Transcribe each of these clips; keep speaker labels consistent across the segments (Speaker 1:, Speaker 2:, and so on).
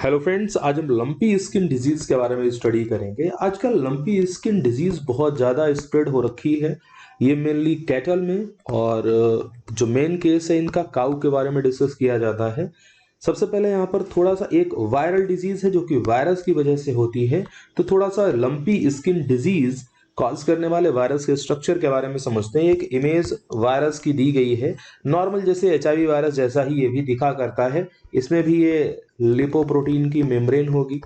Speaker 1: Hello friends, आज हम lumpy skin disease के बारे में स्टडी करेंगे। आजकल लंपी स्किन डिजीज बहुत ज़्यादा स्प्रेड हो रखी है। ये मेनली कैटल में और जो मेन केस है इनका काऊ के बारे में डिस्कस किया जाता है। सबसे पहले यहाँ पर थोड़ा सा एक वायरल डिजीज है जो कि वायरस की वजह से होती है। तो थोड़ा सा लंपी स्किन डिजीज कॉज करने वाले वायरस के स्ट्रक्चर के बारे में समझते हैं। एक इमेज वायरस की दी गई है। नॉर्मल जैसे एचआईवी वायरस जैसा ही ये भी दिखा करता है। इसमें भी ये लिपोप्रोटीन की मेम्ब्रेन होगी,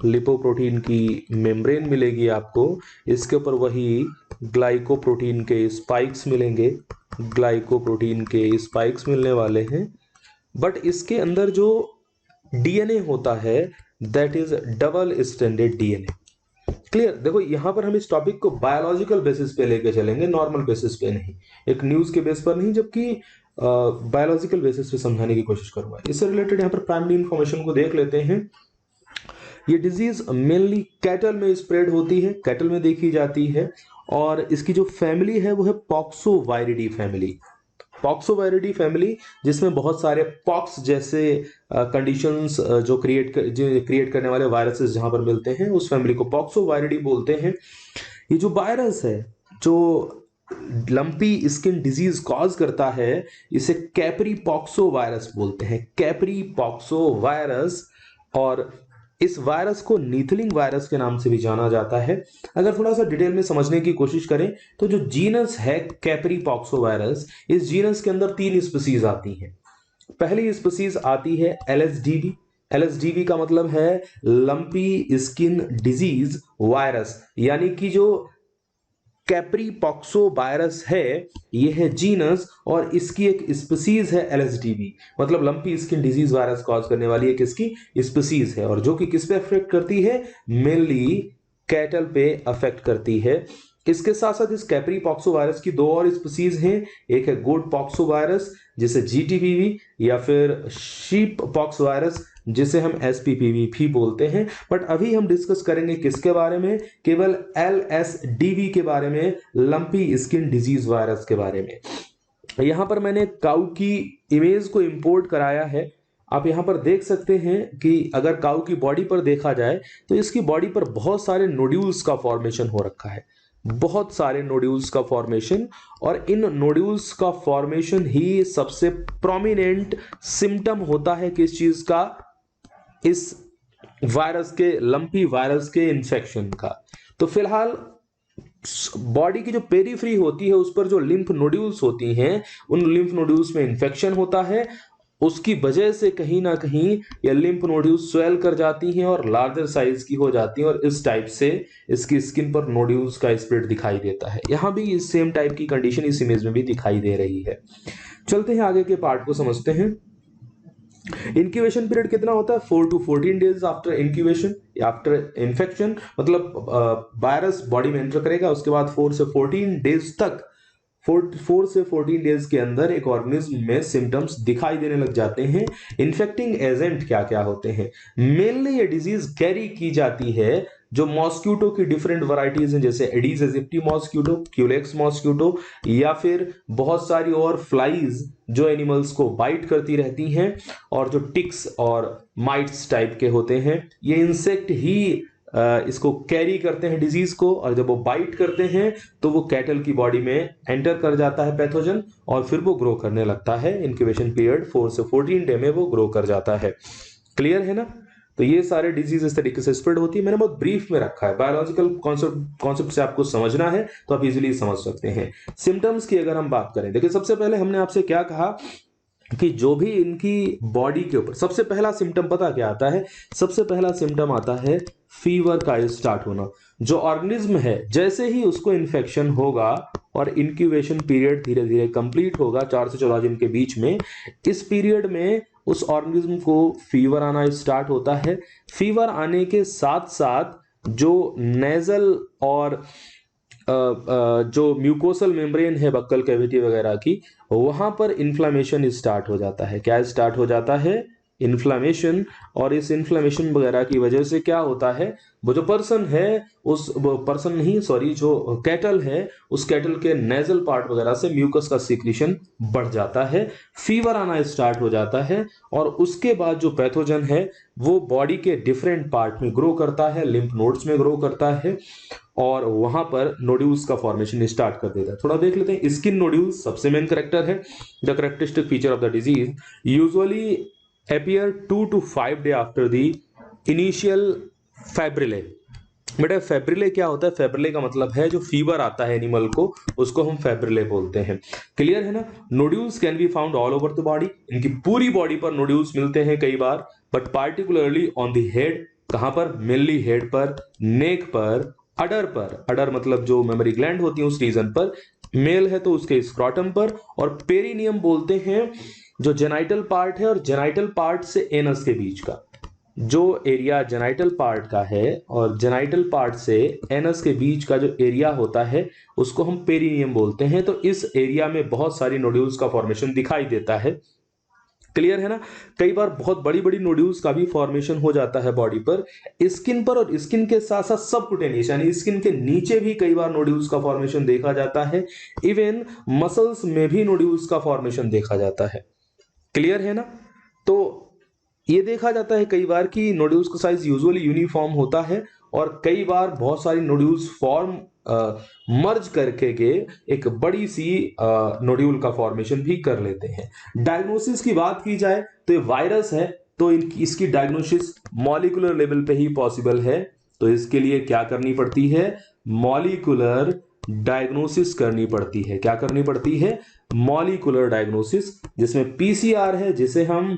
Speaker 1: लिपोप्रोटीन की मेम्ब्रेन मिलेगी आपको। इसके ऊपर वही ग्लाइकोप्रोटीन के स्पाइक्स मिलेंगे, ग्लाइकोप्रोटीन के स्पाइक्स मिलने वाले हैं। बट इसके अंदर जो डीएनए होता है that is double standard DNA. Clear? देखो यहां पर हम इस टॉपिक को बायोलॉजिकल बेसिस पे लेके चलेंगे, नॉर्मल बेसिस पे नहीं, एक न्यूज के बेस पर नहीं, जबकि बायोलॉजिकल बेसिस पे समझाने की कोशिश करूंगा। इससे रिलेटेड यहाँ पर प्राइमरी इंफॉर्मेशन को देख लेते हैं। ये डिजीज मेनली कैटल में स्प्रेड होती है, कैटल में देखी जाती है। और इसकी जो फैमिली है वो है पॉक्सोवायरिडी फैमिली। पॉक्सोवायरिडी फैमिली जिसमें बहुत सारे पॉक्स जैसे कंडीशंस जो क्रिएट करने वाले वायरसेस जहां पर मिलते हैं उस फैमिली को पॉक्सोवायरिडी बोलते हैं। ये जो वायरस है जो लंपी स्किन डिजीज कॉज करता है इसे कैप्री पॉक्सो वायरस बोलते हैं, कैप्री पॉक्सो वायरस। और इस वायरस को नीथलिंग वायरस के नाम से भी जाना जाता है। अगर थोड़ा सा डिटेल में समझने की कोशिश करें तो जो जीनस है कैप्री पॉक्सो वायरस, इस जीनस के अंदर 3 स्पीसीज आती हैं। पहली स्पीसीज आती है एलएसडीवी। एलएसडीवी का मतलब है लंपी स्किन डिजीज वायरस, यानी कि जो कैप्री पॉक्सो वायरस है ये है जीनस और इसकी एक स्पीसीज है एलएसडीवी। मतलब lumpy skin disease virus cause करने वाली एक इसकी स्पीसीज है और जो कि किस पे अफेक्ट करती है, मेनली कैटल पे अफेक्ट करती है। इसके साथ साथ इस कैप्री पॉक्सो वायरस की 2 और स्पीसीज हैं। एक है गोट पॉक्सो वायरस जिसे जीटीपीवी, या फिर शीप पॉक्स वायरस जिसे हम एसपीपीवी भी बोलते हैं। बट अभी हम डिस्कस करेंगे किसके बारे में, केवल एलएसडीवी के बारे में, लंपी स्किन डिजीज वायरस के बारे में। यहां पर मैंने काऊ की इमेज को इंपोर्ट कराया है। आप यहां पर देख सकते हैं कि अगर काऊ की बॉडी पर देखा जाए तो इसकी बॉडी पर बहुत सारे नोड्यूल्स का फॉर्मेशन हो रखा है, बहुत सारे नोड्यूल्स का फॉर्मेशन। और इन नोड्यूल्स का फॉर्मेशन ही सबसे प्रोमिनेंट सिम्टम होता है किस चीज का, इस वायरस के, लंपी वायरस के इन्फेक्शन का। तो फिलहाल बॉडी की जो पेरीफ्री होती है उस पर जो लिम्फ नोड्यूल्स होती हैं उन लिम्फ नोड्यूल्स में इंफेक्शन होता है। उसकी वजह से कहीं ना कहीं ये लिम्फ नोड्यूल्स स्वेल कर जाती हैं और लार्जर साइज की हो जाती हैं और इस टाइप से इसकी स्किन पर नोड्यूल्स का स्प्रेड दिखाई देता है। यहां भी इस सेम टाइप की कंडीशन इस इमेज में भी दिखाई दे रही है। चलते हैं आगे के पार्ट को समझते हैं। इंक्यूबेशन पीरियड कितना होता है? 4 to 14 days after incubation, after infection. मतलब वायरस बॉडी में एंटर करेगा, उसके बाद 4 से 14 डेज तक, 4 से 14 डेज के अंदर एक ऑर्गेनिज्म में सिम्टम्स दिखाई देने लग जाते हैं। इन्फेक्टिंग एजेंट क्या क्या होते हैं? मेनली ये डिजीज कैरी की जाती है जो मॉस्क्यूटो की डिफरेंट वैरायटीज हैं, जैसे Aedes aegypti mosquito, Culex mosquito, या फिर बहुत सारी और फ्लाइज जो एनिमल्स को बाइट करती रहती हैं, और जो टिक्स और माइट्स टाइप के होते हैं। ये इंसेक्ट ही इसको कैरी करते हैं डिजीज को, और जब वो बाइट करते हैं तो वो कैटल की बॉडी में एंटर कर जाता है पैथोजन और फिर वो ग्रो करने लगता है। इंक्यूबेशन पीरियड 4 से 14 डे में वो ग्रो कर जाता है। क्लियर है ना? तो ये सारे डिजीज इस तरीके से स्प्रेड होती है। मैंने बहुत ब्रीफ में रखा है, बायोलॉजिकल कॉन्सेप्ट से आपको समझना है तो आप इजीली समझ सकते हैं। सिम्टम्स की अगर हम बात करें, देखिए सबसे पहले हमने आपसे क्या कहा कि जो भी इनकी बॉडी के ऊपर सबसे पहला सिम्टम पता क्या आता है? सबसे पहला सिम्टम आता है फीवर का स्टार्ट होना। जो ऑर्गेनिज्म है जैसे ही उसको इन्फेक्शन होगा और इंक्यूबेशन पीरियड धीरे धीरे कंप्लीट होगा 4 से 14 दिन के बीच में, इस पीरियड में उस ऑर्गेनिज्म को फीवर आना स्टार्ट होता है। फीवर आने के साथ साथ जो नेजल और जो म्यूकोसल मेम्ब्रेन है बक्कल कैविटी वगैरह की, वहां पर इन्फ्लामेशन स्टार्ट हो जाता है। क्या स्टार्ट हो जाता है? इन्फ्लामेशन, और इस इन्फ्लामेशन वगैरह की वजह से क्या होता है, वो जो पर्सन है, उस वो पर्सन नहीं सॉरी जो कैटल है, उस कैटल के नेजल पार्ट वगैरह से म्यूकस का सिक्रीशन बढ़ जाता है, फीवर आना स्टार्ट हो जाता है, और उसके बाद जो पैथोजन है वो बॉडी के डिफरेंट पार्ट में ग्रो करता है, लिम्फ नोड्स में ग्रो करता है, और वहां पर नोड्यूल्स का फॉर्मेशन स्टार्ट कर देता है। थोड़ा देख लेते हैं, स्किन नोड्यूल्स सबसे मेन करेक्टर है। The characteristic feature of the disease usually appear 2 to 5 day after the initial फेब्रिले। बेटा फेब्रिले क्या होता है, फेब्रिले का मतलब है जो फीवर आता है एनिमल को, उसको हम फेब्रिले बोलते हैं। क्लियर है ना। Nodules can be found all over the body, इनकी पूरी बॉडी पर नोड्यूल्स मिलते हैं कई बार, but particularly on the head. कहां पर, मेनली हेड पर, नेक पर, अडर पर, अडर मतलब जो मेमोरी ग्लैंड होती है उस रीजन पर, मेल है तो उसके स्क्रॉटम पर, और पेरिनियम बोलते हैं जो जेनाइटल पार्ट है और जेनाइटल पार्ट से एनस के बीच का जो एरिया जेनाइटल पार्ट का है, और जेनाइटल पार्ट से एनस के बीच का जो एरिया होता है उसको हम पेरिनियम बोलते हैं। तो इस एरिया में बहुत सारी नोड्यूल्स का फॉर्मेशन दिखाई देता है। क्लियर है ना। कई बार बहुत बड़ी बड़ी नोड्यूल्स का भी फॉर्मेशन हो जाता है बॉडी पर, स्किन पर, और स्किन के साथ साथ सबकुटेनियस यानी स्किन के नीचे भी कई बार नोड्यूल्स का फॉर्मेशन देखा जाता है। इवन मसल्स में भी नोड्यूल्स का फॉर्मेशन देखा जाता है। क्लियर है ना। तो ये देखा जाता है कई बार कि नोड्यूल्स का साइज यूजुअली यूनिफॉर्म होता है, और कई बार बहुत सारी नोड्यूल्स फॉर्म मर्ज करके के एक बड़ी सी नोड्यूल का फॉर्मेशन भी कर लेते हैं। डायग्नोसिस की बात की जाए तो ये वायरस है, तो इसकी डायग्नोसिस मॉलिक्यूलर लेवल पे ही पॉसिबल है। तो इसके लिए क्या करनी पड़ती है, मॉलिक्यूलर डायग्नोसिस करनी पड़ती है। क्या करनी पड़ती है, मॉलिक्यूलर डायग्नोसिस, जिसमें पीसीआर है, जिसे हम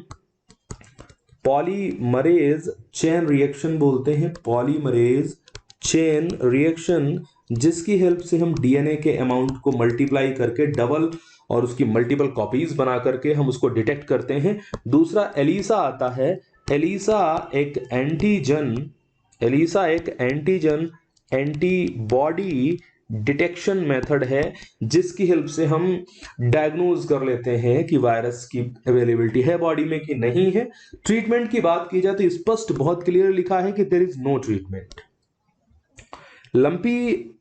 Speaker 1: पॉलीमरेज चेन रिएक्शन बोलते हैं, पॉलीमरेज चेन रिएक्शन, जिसकी हेल्प से हम डीएनए के अमाउंट को मल्टीप्लाई करके डबल और उसकी मल्टीपल कॉपीज बना करके हम उसको डिटेक्ट करते हैं। दूसरा एलिसा आता है। एलिसा एक एंटीजन एंटीबॉडी डिटेक्शन मेथड है, जिसकी हेल्प से हम डायग्नोज कर लेते हैं कि वायरस की अवेलेबिलिटी है बॉडी में कि नहीं है। ट्रीटमेंट की बात की जाए तो स्पष्ट बहुत क्लियर लिखा है कि there is no treatment. Lumpy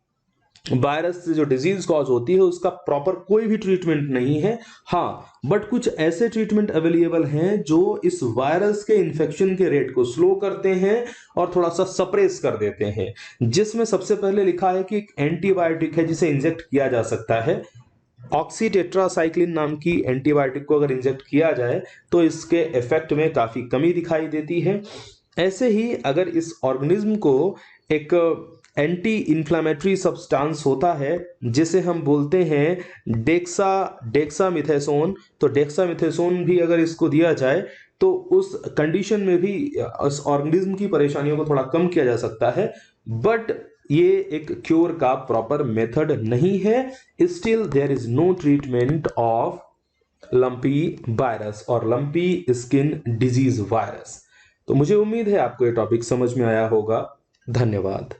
Speaker 1: virus से जो डिजीज कॉज होती है उसका प्रॉपर कोई भी ट्रीटमेंट नहीं है। हाँ, बट कुछ ऐसे ट्रीटमेंट अवेलेबल हैं जो इस वायरस के इन्फेक्शन के रेट को स्लो करते हैं और थोड़ा सा सप्रेस कर देते हैं, जिसमें सबसे पहले लिखा है कि एक एंटीबायोटिक है जिसे इंजेक्ट किया जा सकता है। ऑक्सीटेट्रासाइक्लिन नाम की एंटीबायोटिक को अगर इंजेक्ट किया जाए तो इसके इफेक्ट में काफी कमी दिखाई देती है। ऐसे ही अगर इस ऑर्गेनिज्म को एक एंटी इंफ्लेमेटरी सब्सटेंस होता है जिसे हम बोलते हैं डेक्सामिथासोन, तो डेक्सामिथासोन भी अगर इसको दिया जाए तो उस कंडीशन में भी उस ऑर्गेनिज्म की परेशानियों को थोड़ा कम किया जा सकता है। बट ये एक क्योर का प्रॉपर मेथड नहीं है। Still there is no treatment of lumpy virus और लंपी स्किन डिजीज वायरस। तो मुझे उम्मीद है आपको ये टॉपिक समझ में आया होगा। धन्यवाद।